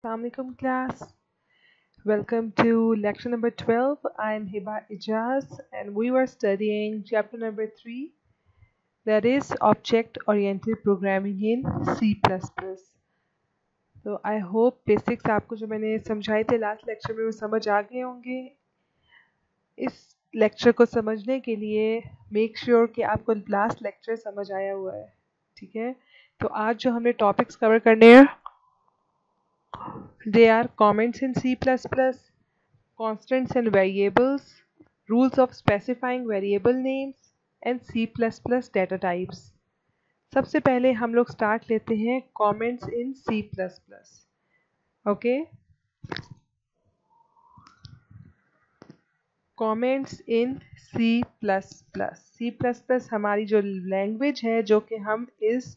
Assalamualaikum class. Welcome to lecture number 12. I am Hiba Ijaz and we were studying chapter number 3, that is object oriented programming in C++. तो I hope basics आपको जो मैंने समझाए थे last lecture में वो समझ आ गए होंगे। इस लेक्चर को समझने के लिए मेक श्योर कि आपको लास्ट लेक्चर समझ आया हुआ है, ठीक है। तो आज जो हमने टॉपिक्स कवर करने हैं they are comments in C++, constants and variables, rules of specifying variable names and C++ data types. सबसे पहले हम लोग स्टार्ट लेते हैं comments in C++. Okay, comments in C++. C++ हमारी जो लैंग्वेज है जो कि हम इस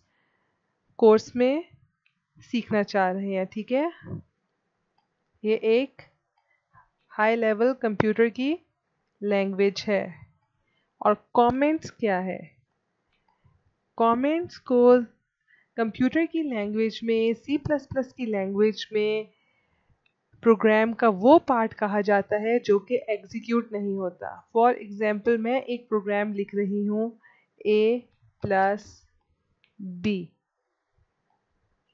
कोर्स में सीखना चाह रहे हैं, ठीक है। ये एक हाई लेवल कंप्यूटर की लैंग्वेज है। और कमेंट्स क्या है? कमेंट्स को कंप्यूटर की लैंग्वेज में, सी प्लस प्लस की लैंग्वेज में प्रोग्राम का वो पार्ट कहा जाता है जो कि एग्जीक्यूट नहीं होता। फॉर एग्जांपल मैं एक प्रोग्राम लिख रही हूँ a प्लस बी,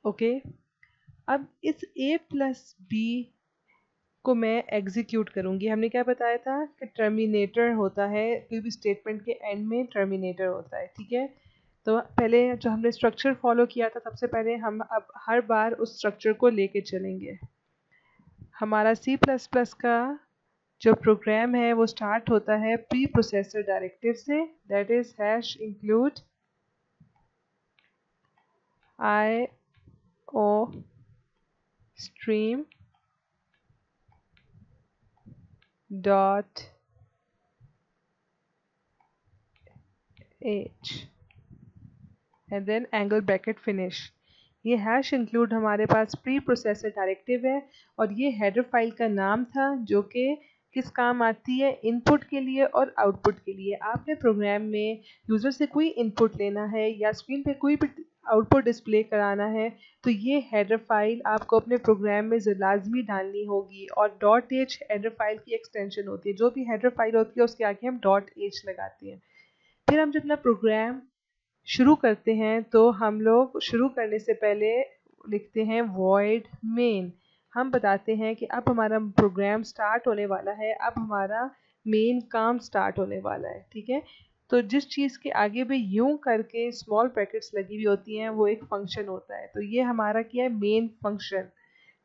ओके। अब इस a प्लस बी को मैं एग्जीक्यूट करूंगी। हमने क्या बताया था कि टर्मिनेटर होता है, कोई भी स्टेटमेंट के एंड में टर्मिनेटर होता है, ठीक है। तो पहले जो हमने स्ट्रक्चर फॉलो किया था, सबसे पहले हम अब हर बार उस स्ट्रक्चर को लेके चलेंगे। हमारा C++ का जो प्रोग्राम है वो स्टार्ट होता है प्री प्रोसेसर डायरेक्टिव से, that is #include IO stream dot h and then angle bracket finish. ये #include हमारे पास प्री प्रोसेसर डायरेक्टिव है और ये हेडर फाइल का नाम था जो कि किस काम आती है, इनपुट के लिए और आउटपुट के लिए। आपने प्रोग्राम में यूज़र से कोई इनपुट लेना है या स्क्रीन पे कोई भी आउटपुट डिस्प्ले कराना है तो ये हेडर फाइल आपको अपने प्रोग्राम में लाजमी डालनी होगी। और .h हेडर फाइल की एक्सटेंशन होती है। जो भी हेडर फाइल होती है उसके आगे हम .h लगाते हैं। फिर हम जब अपना प्रोग्राम शुरू करते हैं तो हम लोग शुरू करने से पहले लिखते हैं void main। हम बताते हैं कि अब हमारा प्रोग्राम स्टार्ट होने वाला है, अब हमारा मेन काम स्टार्ट होने वाला है, ठीक है। तो जिस चीज़ के आगे भी यूं करके स्मॉल ब्रैकेट्स लगी हुई होती हैं वो एक फंक्शन होता है। तो ये हमारा क्या है, मेन फंक्शन,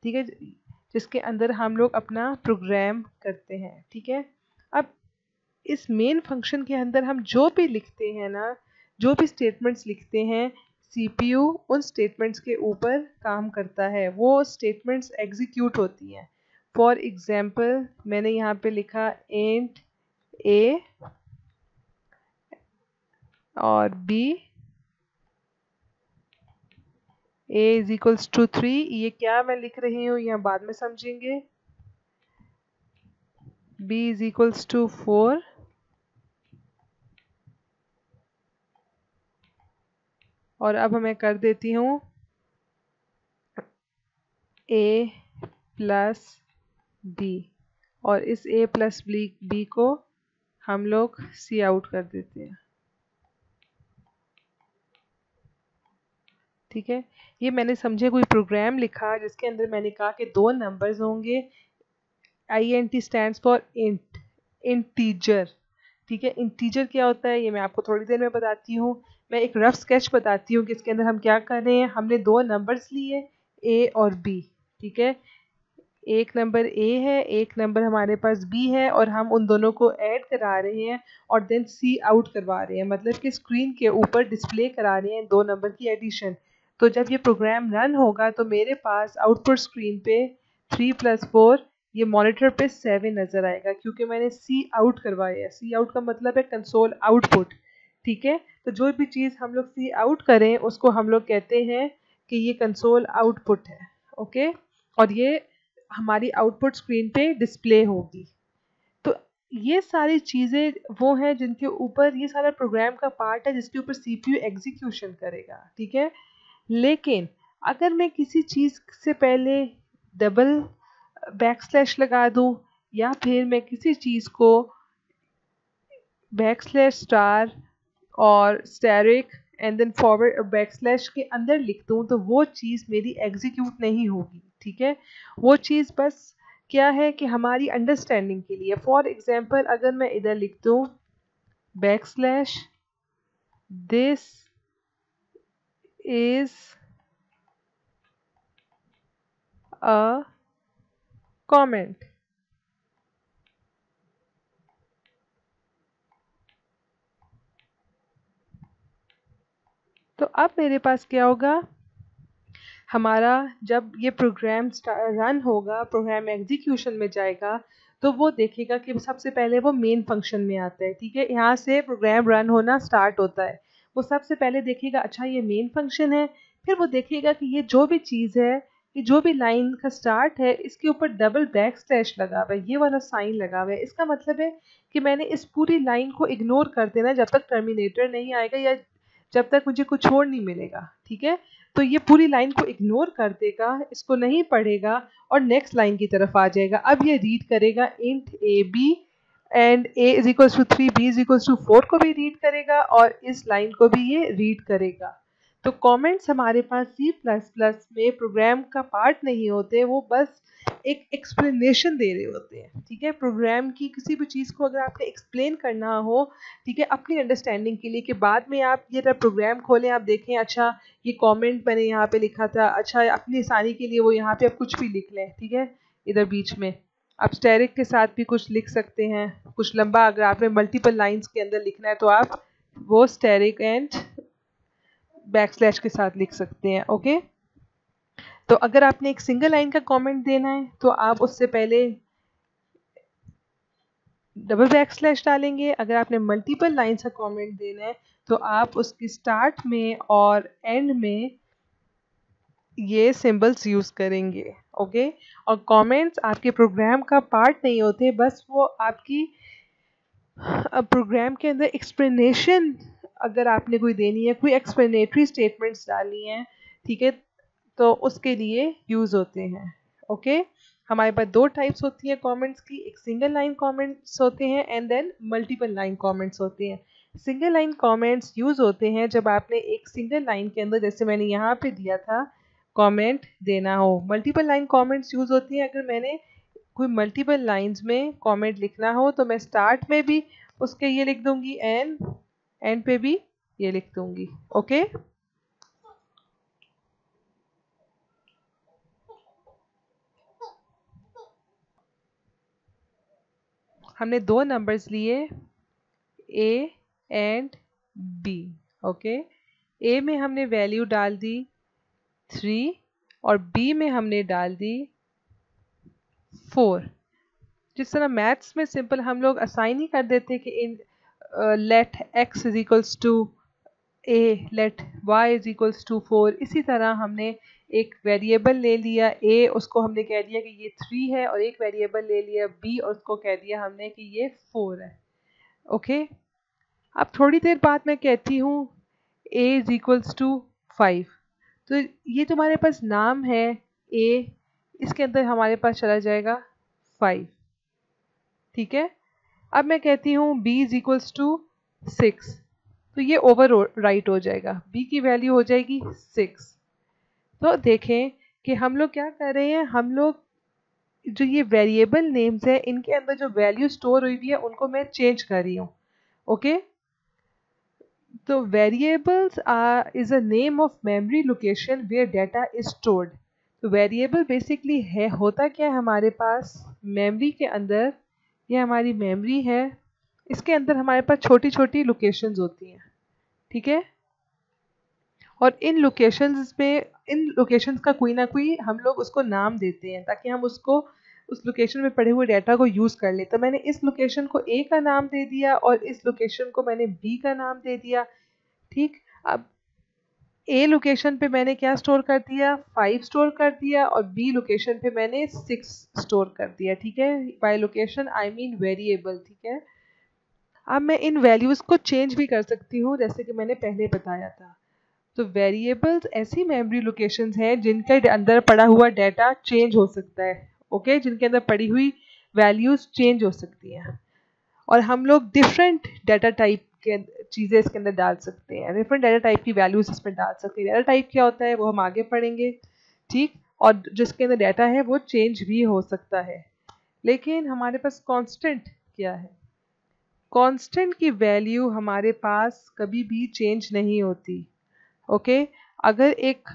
ठीक है, जिसके अंदर हम लोग अपना प्रोग्राम करते हैं, ठीक है। अब इस मेन फंक्शन के अंदर हम जो भी लिखते हैं ना, जो भी स्टेटमेंट्स लिखते हैं, सीपीयू उन स्टेटमेंट्स के ऊपर काम करता है, वो स्टेटमेंट्स एग्जीक्यूट होती हैं। फॉर एग्जांपल मैंने यहाँ पे लिखा इंट a और b a is equals to 3। ये क्या मैं लिख रही हूँ यहाँ बाद में समझेंगे। b इज इक्वल्स टू 4 और अब मैं कर देती हूँ a प्लस बी और इस a प्लस बी को हम लोग सी आउट कर देते हैं, ठीक है। ये मैंने समझे कोई प्रोग्राम लिखा जिसके अंदर मैंने कहा कि दो नंबर्स होंगे, INT stands for int, integer, ठीक है। इंटीजर क्या होता है ये मैं आपको थोड़ी देर में बताती हूँ। मैं एक रफ स्केच बताती हूँ कि इसके अंदर हम क्या कर रहे हैं। हमने दो नंबर्स लिए a और b, ठीक है। एक नंबर a है, एक नंबर हमारे पास b है और हम उन दोनों को ऐड करा रहे हैं और देन सी आउट करवा रहे हैं, मतलब कि स्क्रीन के ऊपर डिस्प्ले करा रहे हैं दो नंबर की एडिशन। तो जब ये प्रोग्राम रन होगा तो मेरे पास आउटपुट स्क्रीन पे 3 + 4, ये मॉनिटर पे 7 नज़र आएगा क्योंकि मैंने सी आउट करवाया है। सी आउट का मतलब है कंसोल आउटपुट, ठीक है। तो जो भी चीज़ हम लोग सी आउट करें उसको हम लोग कहते हैं कि ये कंसोल आउटपुट है, ओके। और ये हमारी आउटपुट स्क्रीन पे डिस्प्ले होगी। तो ये सारी चीज़ें वो हैं जिनके ऊपर ये सारा प्रोग्राम का पार्ट है जिसके ऊपर सीपीयू एग्जीक्यूशन करेगा, ठीक है। लेकिन अगर मैं किसी चीज़ से पहले डबल बैकस्लैश लगा दूं, या फिर मैं किसी चीज़ को बैकस्लैश स्टार और asterisk and then forward backslash के अंदर लिख दूं, तो वो चीज़ मेरी एग्जीक्यूट नहीं होगी, ठीक है। वो चीज़ बस क्या है कि हमारी अंडरस्टैंडिंग के लिए। फॉर एग्जांपल अगर मैं इधर लिख दूं backslash this is a comment, तो अब मेरे पास क्या होगा, हमारा जब ये प्रोग्राम रन होगा, प्रोग्राम एग्जीक्यूशन में जाएगा, तो वो देखेगा कि सबसे पहले वो मेन फंक्शन में आता है, ठीक है। यहाँ से प्रोग्राम रन होना स्टार्ट होता है। वो सबसे पहले देखेगा अच्छा ये मेन फंक्शन है, फिर वो देखेगा कि ये जो भी चीज़ है, ये जो भी लाइन का स्टार्ट है, इसके ऊपर डबल बैक स्लैश लगा हुआ है, ये वाला साइन लगा हुआ है। इसका मतलब है कि मैंने इस पूरी लाइन को इग्नोर कर देना जब तक टर्मिनेटर नहीं आएगा या जब तक मुझे कुछ और नहीं मिलेगा, ठीक है। तो ये पूरी लाइन को इग्नोर कर देगा, इसको नहीं पढ़ेगा और नेक्स्ट लाइन की तरफ आ जाएगा। अब ये रीड करेगा int a b and a is equals to 3, b is equals to 4 को भी रीड करेगा और इस लाइन को भी ये रीड करेगा। तो कमेंट्स हमारे पास C++ में प्रोग्राम का पार्ट नहीं होते, वो बस एक एक्सप्लेनेशन दे रहे होते हैं, ठीक है। प्रोग्राम की किसी भी चीज़ को अगर आपने एक्सप्लेन करना हो, ठीक है, अपनी अंडरस्टैंडिंग के लिए, कि बाद में आप ये जब प्रोग्राम खोलें आप देखें अच्छा ये कमेंट मैंने यहाँ पे लिखा था, अच्छा अपनी आसानी के लिए वो यहाँ पे आप कुछ भी लिख लें, ठीक है। इधर बीच में आप स्टेरिक के साथ भी कुछ लिख सकते हैं, कुछ लंबा अगर आपने मल्टीपल लाइंस के अंदर लिखना है तो आप वो स्टेरिक एंड बैकस्लैश के साथ लिख सकते हैं, ओके। तो अगर आपने एक सिंगल लाइन का कमेंट देना है तो आप उससे पहले डबल बैकस्लैश डालेंगे। अगर आपने मल्टीपल लाइंस का कमेंट देना है तो आप उसकी स्टार्ट में और एंड में ये सिंबल्स यूज करेंगे, ओके। और कमेंट्स आपके प्रोग्राम का पार्ट नहीं होते, बस वो आपकी प्रोग्राम के अंदर एक्सप्लेनेशन अगर आपने कोई देनी है, कोई एक्सप्लेनेटरी स्टेटमेंट्स डालनी है, ठीक है, तो उसके लिए यूज होते हैं, ओके। हमारे पास दो टाइप्स होती हैं कमेंट्स की, एक सिंगल लाइन कमेंट्स होते हैं and then multiple line comments होते हैं। सिंगल लाइन कमेंट्स यूज होते हैं जब आपने एक सिंगल लाइन के अंदर, जैसे मैंने यहाँ पे दिया था, कमेंट देना हो। मल्टीपल लाइन कमेंट्स यूज होती हैं अगर मैंने कोई मल्टीपल लाइंस में कमेंट लिखना हो, तो मैं स्टार्ट में भी उसके ये लिख दूंगी एंड पे भी ये लिख दूंगी, ओके। हमने दो नंबर्स लिए a and b, okay. a में हमने वैल्यू डाल दी 3 और b में हमने डाल दी 4। जिस तरह मैथ्स में सिंपल हम लोग असाइन ही कर देते कि इन let x is equals to a, let y is equals to 4, इसी तरह हमने एक वेरिएबल ले लिया a, उसको हमने कह दिया कि ये 3 है, और एक वेरिएबल ले लिया b और उसको कह दिया हमने कि ये 4 है, ओके। अब थोड़ी देर बाद मैं कहती हूँ a इज इक्वल्स टू 5, तो ये तुम्हारे पास नाम है a, इसके अंदर हमारे पास चला जाएगा 5, ठीक है। अब मैं कहती हूँ b इज इक्वल्स टू 6, तो ये ओवर राइट हो जाएगा, b की वैल्यू हो जाएगी 6। तो देखें कि हम लोग क्या कर रहे हैं, हम लोग जो ये वेरिएबल नेम्स है इनके अंदर जो वैल्यू स्टोर हुई है उनको मैं चेंज कर रही हूँ, ओके। तो variables is a name of memory location where data is stored. तो वेरिएबल बेसिकली है, होता क्या है हमारे पास मेमोरी के अंदर, ये हमारी मेमोरी है, इसके अंदर हमारे पास छोटी छोटी लोकेशंस होती हैं, ठीक है। और इन लोकेशंस का कोई ना कोई हम लोग उसको नाम देते हैं ताकि हम उसको उस लोकेशन में पड़े हुए डाटा को यूज़ कर लें। तो मैंने इस लोकेशन को A का नाम दे दिया और इस लोकेशन को मैंने B का नाम दे दिया, ठीक। अब A लोकेशन पे मैंने क्या स्टोर कर दिया, 5 स्टोर कर दिया, और B लोकेशन पे मैंने 6 स्टोर कर दिया, ठीक है। By location I mean variable, ठीक है। अब मैं इन वैल्यूज़ को चेंज भी कर सकती हूँ जैसे कि मैंने पहले बताया था। तो वेरिएबल्स ऐसी मेमोरी लोकेशंस हैं जिनके अंदर पड़ा हुआ डाटा चेंज हो सकता है, ओके, जिनके अंदर पड़ी हुई वैल्यूज चेंज हो सकती हैं, और हम लोग डिफरेंट डाटा टाइप के चीज़ें इसके अंदर डाल सकते हैं, डिफरेंट डाटा टाइप की वैल्यूज इसमें डाल सकते हैं। डाटा टाइप क्या होता है वो हम आगे पढ़ेंगे, ठीक, और जिसके अंदर डाटा है वो चेंज भी हो सकता है। लेकिन हमारे पास कांस्टेंट क्या है? कांस्टेंट की वैल्यू हमारे पास कभी भी चेंज नहीं होती, ओके। अगर एक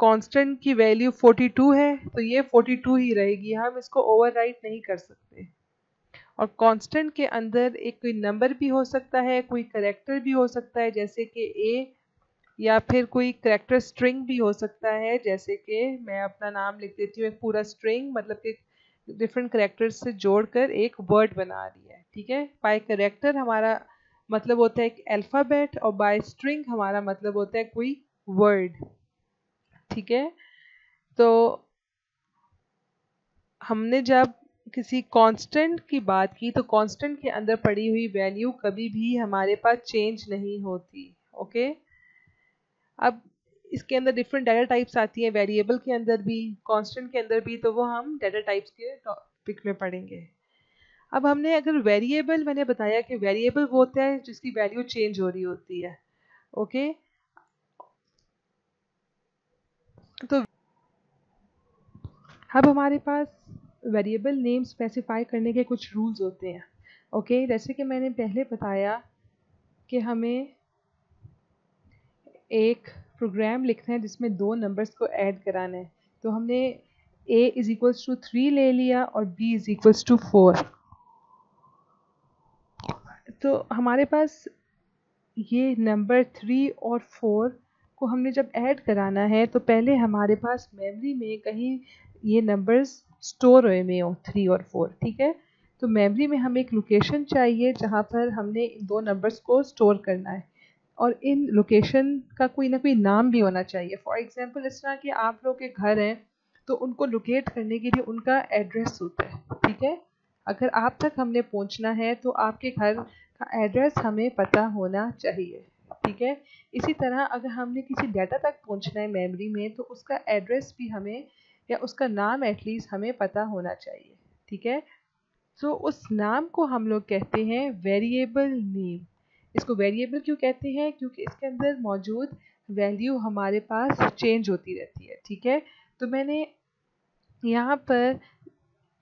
कांस्टेंट की वैल्यू 42 है तो ये 42 ही रहेगी, हम इसको ओवरराइट नहीं कर सकते। और कांस्टेंट के अंदर एक कोई नंबर भी हो सकता है, कोई करेक्टर भी हो सकता है जैसे कि ए, या फिर कोई करेक्टर स्ट्रिंग भी हो सकता है, जैसे कि मैं अपना नाम लिख देती हूँ एक पूरा स्ट्रिंग, मतलब कि डिफरेंट करेक्टर्स से जोड़कर एक वर्ड बना रही है, ठीक है। बाय करेक्टर हमारा मतलब होता है एक अल्फ़ाबेट, और बाय स्ट्रिंग हमारा मतलब होता है कोई वर्ड, ठीक है। तो हमने जब किसी कांस्टेंट की बात की तो कांस्टेंट के अंदर पड़ी हुई वैल्यू कभी भी हमारे पास चेंज नहीं होती, ओके। अब इसके अंदर डिफरेंट डाटा टाइप्स आती हैं, वेरिएबल के अंदर भी, कांस्टेंट के अंदर भी, तो वो हम डाटा टाइप्स के टॉपिक में पढ़ेंगे। अब हमने अगर वेरिएबल, मैंने बताया कि वेरिएबल वो होता है जिसकी वैल्यू चेंज हो रही होती है, ओके। तो अब हमारे पास वेरिएबल नेम स्पेसिफाई करने के कुछ रूल्स होते हैं, ओके। जैसे कि मैंने पहले बताया कि हमें एक प्रोग्राम लिखना है जिसमें दो नंबर्स को ऐड कराना है। तो हमने a इज इक्वल्स टू 3 ले लिया और b इज इक्वल्स टू 4। तो हमारे पास ये नंबर 3 और 4 को हमने जब ऐड कराना है तो पहले हमारे पास मेमोरी में कहीं ये नंबर्स स्टोर हुए में हो, 3 और 4, ठीक है। तो मेमोरी में हमें एक लोकेशन चाहिए जहाँ पर हमने इन दो नंबर्स को स्टोर करना है, और इन लोकेशन का कोई ना कोई नाम भी होना चाहिए। फॉर एग्जांपल इस तरह कि आप लोग के घर हैं तो उनको लोकेट करने के लिए उनका एड्रेस होता है, ठीक है। अगर आप तक हमने पहुंचना है तो आपके घर का एड्रेस हमें पता होना चाहिए, ठीक है। इसी तरह अगर हमने किसी डाटा तक पहुंचना है मेमोरी में तो उसका एड्रेस भी हमें, या उसका नाम एटलीस्ट हमें पता होना चाहिए, ठीक है। तो उस नाम को हम लोग कहते हैं वेरिएबल नेम। इसको वेरिएबल क्यों कहते हैं? क्योंकि इसके अंदर मौजूद वैल्यू हमारे पास चेंज होती रहती है, ठीक है। तो मैंने यहाँ पर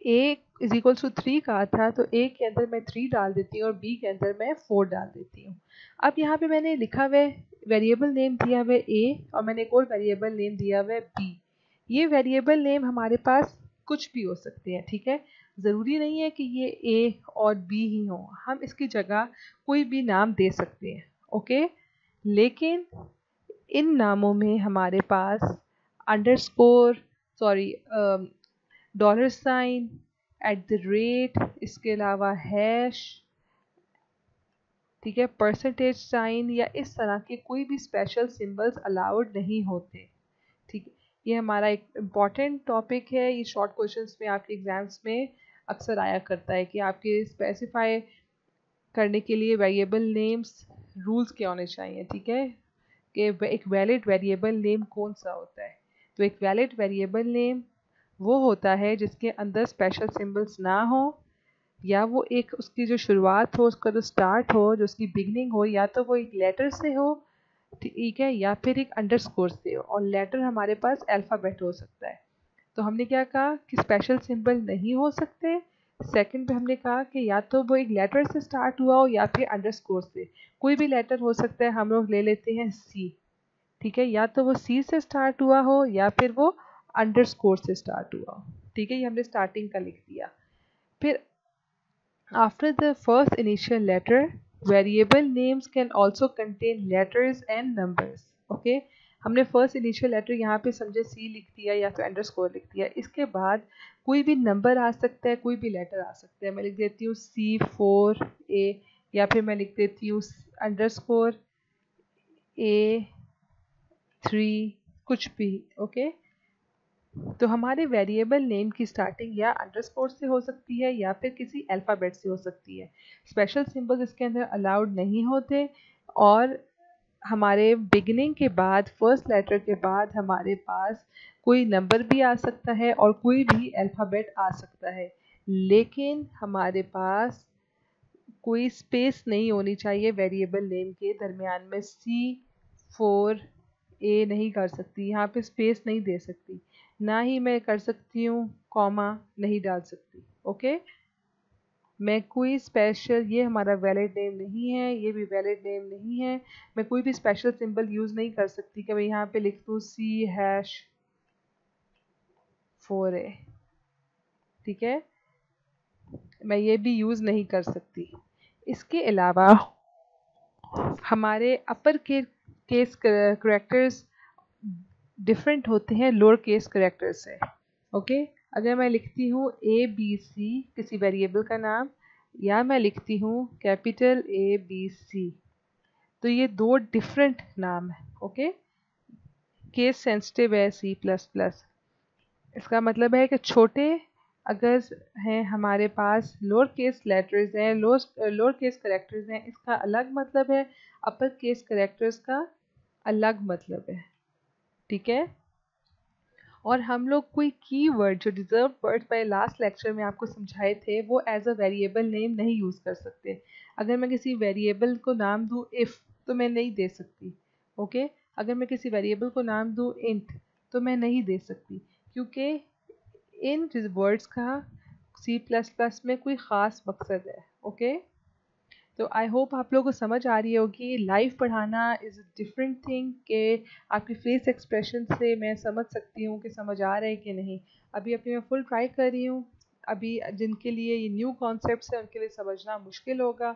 a इज इक्वल टू 3 कहा था, तो a के अंदर मैं 3 डाल देती हूँ और b के अंदर मैं 4 डाल देती हूँ। अब यहाँ पे मैंने लिखा हुआ वेरिएबल नेम दिया हुआ a, और मैंने एक और वेरिएबल नेम दिया हुआ b। ये वेरिएबल नेम हमारे पास कुछ भी हो सकते हैं, ठीक है। ज़रूरी नहीं है कि ये a और b ही हो, हम इसकी जगह कोई भी नाम दे सकते हैं, ओके। लेकिन इन नामों में हमारे पास underscore, sorry, dollar sign, at the rate, इसके अलावा हैश, ठीक है, परसेंटेज साइन, या इस तरह के कोई भी स्पेशल सिंबल्स अलाउड नहीं होते, ठीक है। ये हमारा एक इम्पॉर्टेंट टॉपिक है, ये शॉर्ट क्वेश्चंस में आपके एग्जाम्स में अक्सर आया करता है कि आपके स्पेसिफाई करने के लिए वेरिएबल नेम्स रूल्स क्या होने चाहिए, ठीक है, कि एक वैलिड वेरिएबल नेम कौन सा होता है। तो एक वैलिड वेरिएबल नेम वो होता है जिसके अंदर स्पेशल सिंबल्स ना हो, या वो एक उसकी जो शुरुआत हो, उसका जो स्टार्ट हो, जो उसकी बिगनिंग हो, या तो वो एक लेटर से हो, ठीक है, या फिर एक अंडरस्कोर से हो, और लेटर हमारे पास अल्फ़ाबेट हो सकता है। तो हमने क्या कहा कि स्पेशल सिंबल नहीं हो सकते। सेकंड पे हमने कहा कि या तो वो एक लेटर से स्टार्ट हुआ हो या फिर अंडरस्कोर से, कोई भी लेटर हो सकता है। हम लोग ले लेते हैं सी, ठीक है, या तो वो सी से स्टार्ट हुआ हो या फिर वो अंडरस्कोर से स्टार्ट हुआ हो, ठीक है। ये हमने स्टार्टिंग का लिख दिया। फिर after the first initial letter, variable names can also contain letters and numbers, okay। हमने फर्स्ट इनिशियल लेटर यहाँ पे समझे सी लिख दिया या फिर अंडरस्कोर लिख दिया, इसके बाद कोई भी नंबर आ सकता है, कोई भी लेटर आ सकता है। मैं लिख देती हूँ C4A, या फिर मैं लिख देती हूँ अंडरस्कोर A3, कुछ भी, ओके। तो हमारे वेरिएबल नेम की स्टार्टिंग या अंडरस्कोर से हो सकती है या फिर किसी अल्फ़ाबेट से हो सकती है। स्पेशल सिंबल्स इसके अंदर अलाउड नहीं होते, और हमारे बिगिनिंग के बाद फर्स्ट लेटर के बाद हमारे पास कोई नंबर भी आ सकता है और कोई भी अल्फ़ाबेट आ सकता है, लेकिन हमारे पास कोई स्पेस नहीं होनी चाहिए वेरिएबल नेम के दरमियान में। C4A नहीं कर सकती, यहाँ पे स्पेस नहीं दे सकती, ना ही मैं कर सकती हूँ कॉमा नहीं डाल सकती। ओके, मैं कोई स्पेशल, ये हमारा वैलिड नेम नहीं है, ये भी वैलिड नेम नहीं है, मैं कोई भी स्पेशल सिंबल यूज़ नहीं कर सकती कि मैं यहाँ पे लिख दूँ C#4A। ठीक है, मैं ये भी यूज़ नहीं कर सकती। इसके अलावा हमारे अपर केस करेक्टर्स डिफरेंट होते हैं लोअर केस करेक्टर से। ओके, अगर मैं लिखती हूँ ABC किसी वेरिएबल का नाम, या मैं लिखती हूँ कैपिटल ABC, तो ये दो डिफरेंट नाम है। ओके, केस सेंसिटिव है C++। इसका मतलब है कि छोटे अगर हैं हमारे पास लोअर केस लेटर्स हैं, लोअर केस करेक्टर्स हैं, इसका अलग मतलब है, अपर केस करेक्टर्स का अलग मतलब है। ठीक है, और हम लोग कोई कीवर्ड जो रिजर्व वर्ड पर लास्ट लेक्चर में आपको समझाए थे वो एज अ वेरिएबल नेम नहीं यूज़ कर सकते। अगर मैं किसी वेरिएबल को नाम दूँ इफ़, तो मैं नहीं दे सकती। ओके, अगर मैं किसी वेरिएबल को नाम दूँ इंट, तो मैं नहीं दे सकती, क्योंकि इन वर्ड्स का C++ में कोई ख़ास मकसद है। ओके, तो आई होप आप लोगों को समझ आ रही होगी। लाइव पढ़ाना इज़ अ डिफरेंट थिंग कि आपकी फेस एक्सप्रेशन से मैं समझ सकती हूँ कि समझ आ रहा है कि नहीं। अभी मैं फुल ट्राई कर रही हूँ। अभी जिनके लिए ये न्यू कॉन्सेप्ट्स हैं उनके लिए समझना मुश्किल होगा,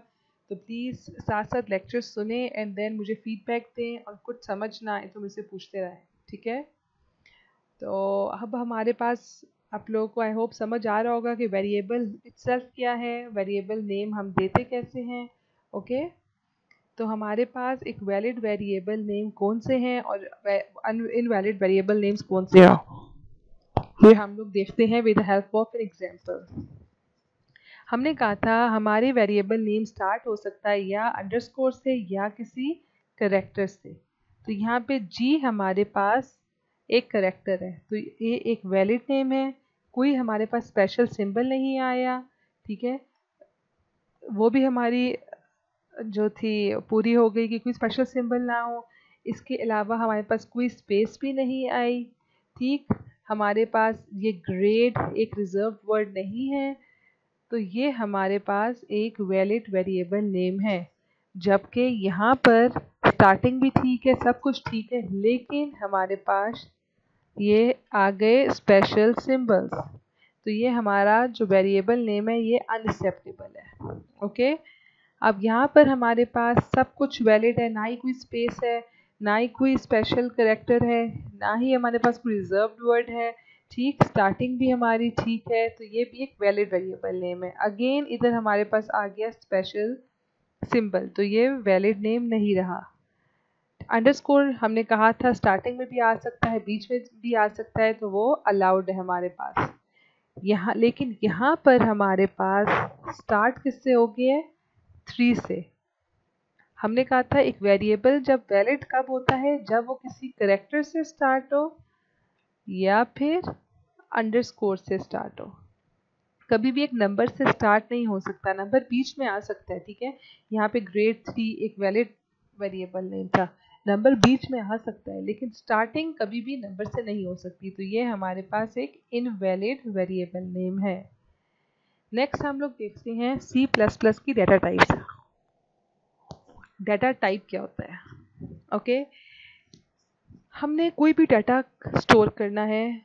तो प्लीज़ साथ साथ लेक्चर्स सुने एंड देन मुझे फीडबैक दें, और कुछ समझ ना आए तो मुझसे पूछते रहें। ठीक है, तो अब हमारे पास आप लोगों को आई होप समझ आ रहा होगा कि वेरिएबल इटसेल्फ क्या है, वेरिएबल नेम हम देते कैसे हैं। ओके, तो हमारे पास एक वैलिड वेरिएबल नेम कौन से हैं और इनवैलिड वेरिएबल नेम्स कौन से हैं, ये हम लोग देखते हैं with the help of an example. हमने कहा था हमारे वेरिएबल नेम स्टार्ट हो सकता है या अंडरस्कोर से या किसी करेक्टर से। तो यहाँ पे G हमारे पास एक करेक्टर है, तो ये एक वैलिड नेम है। कोई हमारे पास स्पेशल सिंबल नहीं आया। ठीक है, वो भी हमारी जो थी पूरी हो गई कि कोई स्पेशल सिंबल ना हो। इसके अलावा हमारे पास कोई स्पेस भी नहीं आई। ठीक, हमारे पास ये ग्रेड एक रिजर्व वर्ड नहीं है, तो ये हमारे पास एक वैलिड वेरिएबल नेम है। जबकि यहाँ पर स्टार्टिंग भी ठीक है, सब कुछ ठीक है, लेकिन हमारे पास ये आ गए स्पेशल सिंबल्स, तो ये हमारा जो वेरिएबल नेम है ये अनएक्सेप्टेबल है। ओके, अब यहाँ पर हमारे पास सब कुछ वैलिड है, ना ही कोई स्पेस है, ना ही कोई स्पेशल करेक्टर है, ना ही हमारे पास कोई रिजर्व्ड वर्ड है। ठीक, स्टार्टिंग भी हमारी ठीक है, तो ये भी एक वैलिड वेरिएबल नेम है। अगेन इधर हमारे पास आ गया स्पेशल सिंबल, तो ये वैलिड नेम नहीं रहा। अंडरस्कोर हमने कहा था स्टार्टिंग में भी आ सकता है, बीच में भी आ सकता है, तो वो अलाउड है हमारे पास यहाँ। लेकिन यहाँ पर हमारे पास स्टार्ट किससे हो गया है? 3 से। हमने कहा था एक वेरिएबल जब वैलिड कब होता है? जब वो किसी करेक्टर से स्टार्ट हो या फिर अंडरस्कोर से स्टार्ट हो। कभी भी एक नंबर से स्टार्ट नहीं हो सकता, नंबर बीच में आ सकता है। ठीक है, यहाँ पे ग्रेड 3 एक वैलिड वेरिएबल नेम था, नंबर बीच में आ सकता है, लेकिन स्टार्टिंग कभी भी नंबर से नहीं हो सकती, तो ये हमारे पास एक इनवैलिड वेरिएबल नेम है। नेक्स्ट हम लोग देखते हैं C++ की डाटा टाइप्स। डाटा टाइप क्या होता है? ओके, हमने कोई भी डाटा स्टोर करना है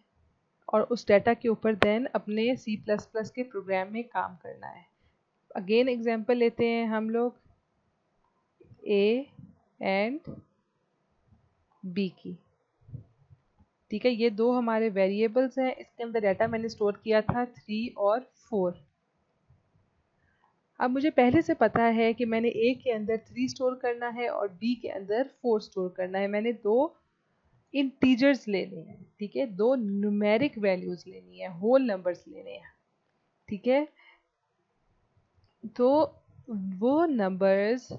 और उस डाटा के ऊपर देन अपने C++ के प्रोग्राम में काम करना है। अगेन एग्जांपल लेते हैं हम लोग A एंड B की। ठीक है, ये दो हमारे वेरिएबल्स हैं, इसके अंदर डाटा मैंने स्टोर किया था 3 और 4। अब मुझे पहले से पता है कि मैंने A के अंदर 3 स्टोर करना है और B के अंदर 4 स्टोर करना है। मैंने दो इंटीजर्स लेने हैं। ठीक है, दो न्यूमेरिक वैल्यूज लेनी है, होल नंबर्स लेने हैं। ठीक है, तो वो नंबर्स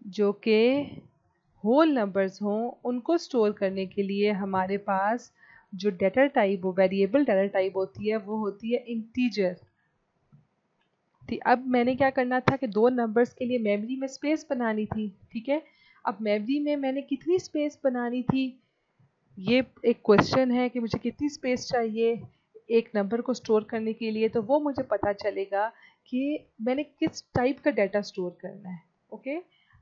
जो कि होल नंबर्स हों उनको स्टोर करने के लिए हमारे पास जो डाटा टाइप हो, वेरिएबल डाटा टाइप होती है, वो होती है इंटीजर। अब मैंने क्या करना था कि दो नंबर्स के लिए मेमोरी में स्पेस बनानी थी, ठीक है। अब मेमोरी में मैंने कितनी स्पेस बनानी थी, ये एक क्वेश्चन है कि मुझे कितनी स्पेस चाहिए एक नंबर को स्टोर करने के लिए। तो वो मुझे पता चलेगा कि मैंने किस टाइप का डाटा स्टोर करना है। ओके,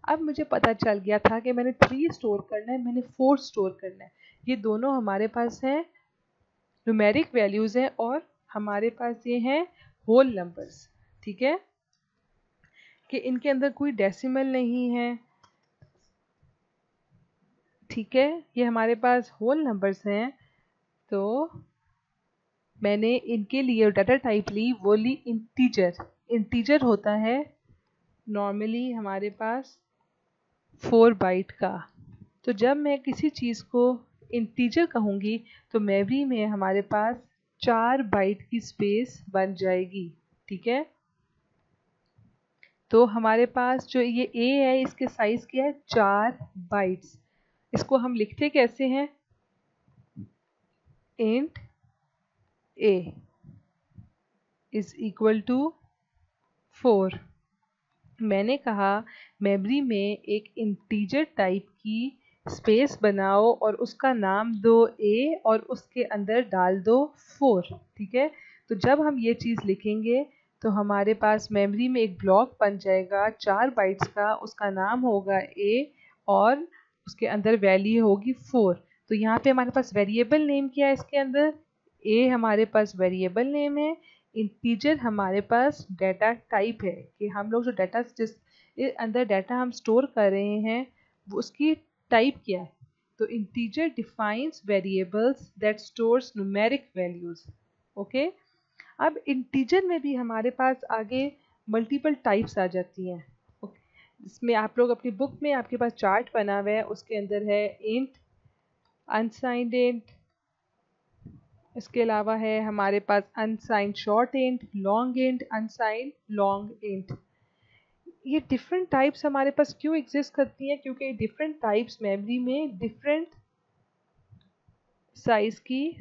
अब मुझे पता चल गया था कि मैंने 3 स्टोर करना है, मैंने 4 स्टोर करना है। ये दोनों हमारे पास हैं, न्यूमेरिक वैल्यूज हैं, और हमारे पास ये हैं होल नंबर्स, ठीक है, कि इनके अंदर कोई डेसिमल नहीं है, ठीक है। ये हमारे पास होल नंबर्स हैं। तो मैंने इनके लिए डाटा टाइप ली, वो ली इंटीजर। इंटीजर होता है नॉर्मली हमारे पास 4 बाइट का। तो जब मैं किसी चीज़ को इंटीजर कहूँगी तो मेमोरी में हमारे पास 4 बाइट की स्पेस बन जाएगी, ठीक है। तो हमारे पास जो ये ए है, इसके साइज क्या है, 4 बाइट्स। इसको हम लिखते कैसे हैं, int a is equal to 4। मैंने कहा मेमोरी में एक इंटीजर टाइप की स्पेस बनाओ और उसका नाम दो ए और उसके अंदर डाल दो 4, ठीक है। तो जब हम ये चीज़ लिखेंगे तो हमारे पास मेमोरी में एक ब्लॉक बन जाएगा 4 बाइट्स का, उसका नाम होगा ए और उसके अंदर वैल्यू होगी 4। तो यहाँ पे हमारे पास वेरिएबल नेम क्या है, इसके अंदर ए हमारे पास वेरिएबल नेम है, इंटीजर हमारे पास डाटा टाइप है कि हम लोग जो डाटा जिस अंदर डाटा हम स्टोर कर रहे हैं वो उसकी टाइप क्या है। तो integer defines variables that stores numeric values. Okay, अब इंटीजर में भी हमारे पास आगे मल्टीपल टाइप्स आ जाती हैं। इसमें आप लोग अपनी बुक में आपके पास चार्ट बना हुआ है, उसके अंदर है इंट, अनसाइंड इंट, इसके अलावा है हमारे पास unsigned short int, long int, unsigned long int. ये डिफरेंट टाइप्स हमारे पास क्यों एग्जिस्ट करती हैं, क्योंकि डिफरेंट टाइप्स मेमोरी में डिफरेंट साइज की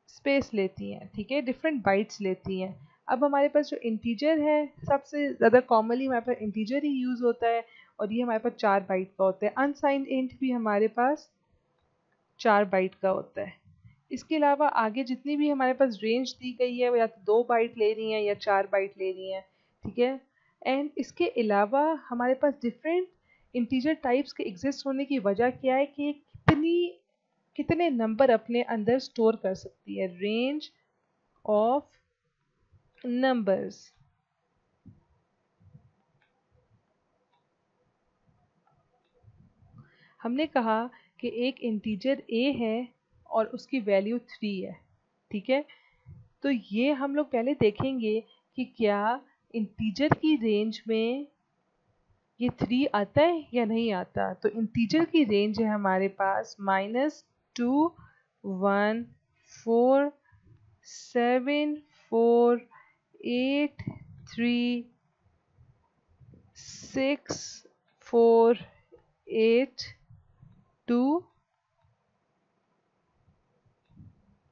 स्पेस लेती हैं, ठीक है, डिफरेंट बाइट्स लेती हैं। अब हमारे पास जो इंटीजर है, सबसे ज़्यादा कॉमनली हमारे पास इंटीजर ही यूज़ होता है और ये हमारे पास 4 बाइट का होता है। अनसाइंड इंट भी हमारे पास 4 बाइट का होता है। इसके अलावा आगे जितनी भी हमारे पास रेंज दी गई है वो या तो 2 बाइट ले रही हैं या 4 बाइट ले रही हैं, ठीक है। एंड इसके अलावा हमारे पास डिफरेंट इंटीजर टाइप्स के एग्जिस्ट होने की वजह क्या है कि कितने नंबर अपने अंदर स्टोर कर सकती है, रेंज ऑफ नंबर्स। हमने कहा कि एक इंटीजर ए है और उसकी वैल्यू 3 है, ठीक है। तो ये हम लोग पहले देखेंगे कि क्या इंटीजर की रेंज में ये 3 आता है या नहीं आता। तो इंटीजर की रेंज है हमारे पास -2 1 4 7 4 8 3 6 4 8 2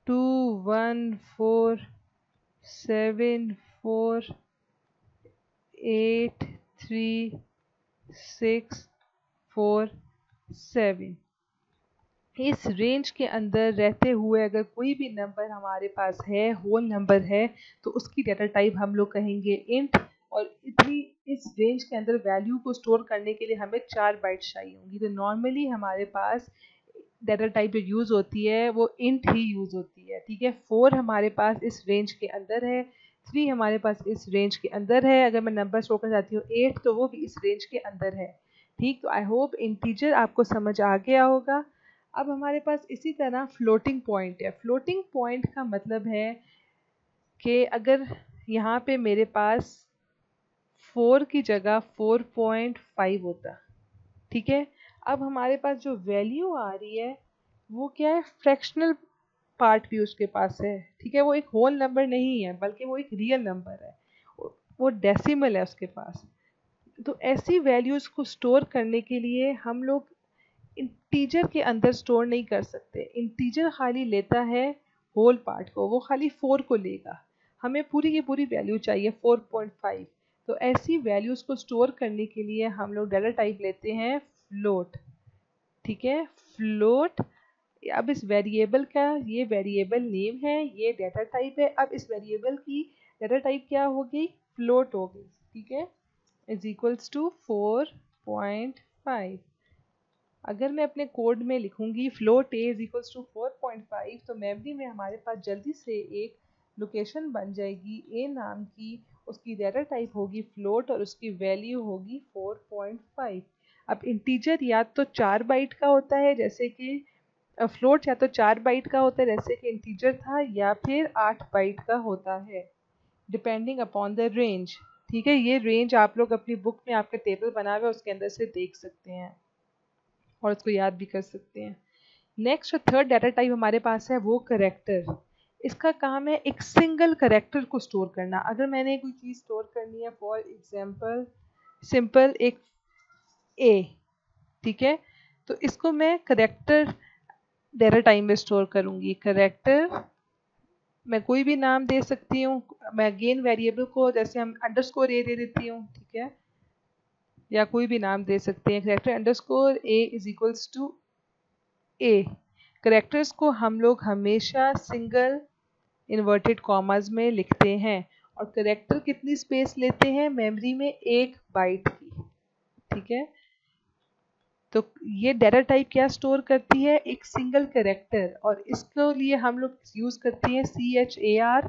2 1 4 7 4 8 3 6 4 7। इस रेंज के अंदर रहते हुए अगर कोई भी नंबर हमारे पास है, होल नंबर है, तो उसकी डाटा टाइप हम लोग कहेंगे इंट। और इतनी इस रेंज के अंदर वैल्यू को स्टोर करने के लिए हमें 4 बाइट्स चाहिए होंगी। तो नॉर्मली हमारे पास डाटा टाइप जो यूज़ होती है वो इंट ही यूज़ होती है, ठीक है। 4 हमारे पास इस रेंज के अंदर है, 3 हमारे पास इस रेंज के अंदर है, अगर मैं नंबर स्टोर करना चाहती हूँ 8 तो वो भी इस रेंज के अंदर है, ठीक। तो आई होप इंटीजर आपको समझ आ गया होगा। अब हमारे पास इसी तरह फ्लोटिंग पॉइंट है। फ्लोटिंग पॉइंट का मतलब है कि अगर यहाँ पे मेरे पास 4 की जगह 4.5 होता, ठीक है। अब हमारे पास जो वैल्यू आ रही है वो क्या है, फ्रैक्शनल पार्ट भी उसके पास है, ठीक है। वो एक होल नंबर नहीं है बल्कि वो एक रियल नंबर है, वो डेसिमल है उसके पास। तो ऐसी वैल्यूज़ को स्टोर करने के लिए हम लोग इंटीजर के अंदर स्टोर नहीं कर सकते। इंटीजर खाली लेता है होल पार्ट को, वो खाली 4 को लेगा। हमें पूरी की पूरी वैल्यू चाहिए 4.5। तो ऐसी वैल्यूज़ को स्टोर करने के लिए हम लोग डाटा टाइप लेते हैं फ्लोट। ठीक है, फ्लोट। अब इस वेरिएबल का ये वेरिएबल नेम है, ये डाटा टाइप है। अब इस वेरिएबल की डाटा टाइप क्या होगी? फ्लोट होगी। ठीक है, इज इक्वल्स टू 4.5। अगर मैं अपने कोड में लिखूंगी float a is equals to 4.5 तो मेमोरी में हमारे पास जल्दी से एक लोकेशन बन जाएगी ए नाम की। उसकी डाटा टाइप होगी फ्लोट और उसकी वैल्यू होगी 4.5। अब इंटीजर या तो 4 बाइट का होता है जैसे कि फ्लोट, या तो 4 बाइट का होता है जैसे कि इंटीजर था, या फिर 8 बाइट का होता है डिपेंडिंग अपॉन द रेंज। ठीक है, ये रेंज आप लोग अपनी बुक में आपके टेबल बना हुआ है उसके अंदर से देख सकते हैं और उसको याद भी कर सकते हैं। नेक्स्ट थर्ड डाटा टाइप हमारे पास है वो करेक्टर। इसका काम है एक सिंगल करेक्टर को स्टोर करना। अगर मैंने कोई चीज़ स्टोर करनी है, फॉर एग्जांपल सिंपल एक ए, ठीक है, तो इसको मैं करेक्टर डाटा टाइप में स्टोर करूंगी। करेक्टर मैं कोई भी नाम दे सकती हूँ। मैं अगेन वेरिएबल को जैसे हम अंडरस्कोर ए दे देती हूँ, ठीक है, या कोई भी नाम दे सकते हैं। Character underscore a is equals to a. Characters को हम लोग हमेशा सिंगल इन्वर्टेड कॉमास में लिखते हैं और करेक्टर कितनी स्पेस लेते हैं मेमोरी में? 1 बाइट की। ठीक है, तो ये डाटा टाइप क्या स्टोर करती है? एक सिंगल करेक्टर। और इसके लिए हम लोग यूज़ करते हैं CHAR।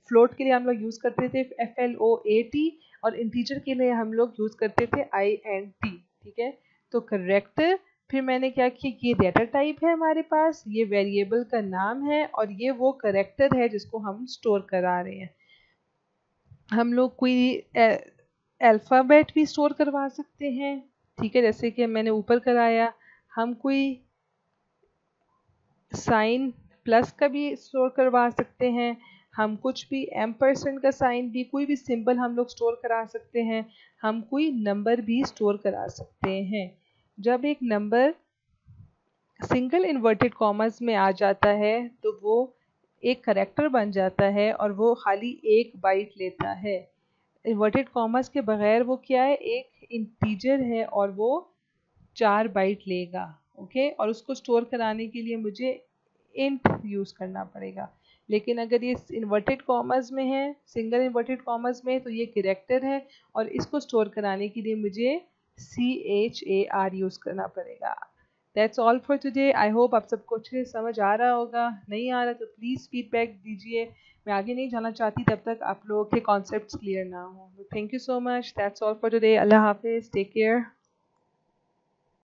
फ्लोट के लिए हम लोग यूज़ करते थे FLOAT और इंटीजर के लिए हम लोग यूज़ करते थे INT। ठीक है, तो करेक्टर, फिर मैंने क्या किया, ये डाटा टाइप है हमारे पास, ये वेरिएबल का नाम है और ये वो करेक्टर है जिसको हम स्टोर करा रहे हैं। हम लोग कोई अल्फ़ाबेट भी स्टोर करवा सकते हैं। ठीक है, जैसे कि मैंने ऊपर कराया, हम कोई साइन प्लस का भी स्टोर करवा सकते हैं। हम कुछ भी एम्परसेंड का साइन भी, कोई भी सिंबल हम लोग स्टोर करा सकते हैं। हम कोई नंबर भी स्टोर करा सकते हैं। जब एक नंबर सिंगल इन्वर्टेड कॉमर्स में आ जाता है तो वो एक करेक्टर बन जाता है और वो खाली 1 बाइट लेता है। इन्वर्टेड कॉमर्स के बगैर वो क्या है? एक इंटीजर है और वो 4 बाइट लेगा। ओके, और उसको स्टोर कराने के लिए मुझे इंट यूज़ करना पड़ेगा। लेकिन अगर ये इन्वर्टेड कॉमर्स में है, सिंगल इन्वर्टेड कॉमर्स में, तो ये कैरेक्टर है और इसको स्टोर कराने के लिए मुझे CHAR यूज़ करना पड़ेगा। That's all for today. I hope आप सबको अच्छे से समझ आ रहा होगा। नहीं आ रहा तो प्लीज़ फीडबैक दीजिए। मैं आगे नहीं जाना चाहती तब तक आप लोगों के कॉन्सेप्ट्स क्लियर ना हो। Thank you so much. That's all for today. अल्लाह हाफिज़, टेक केयर।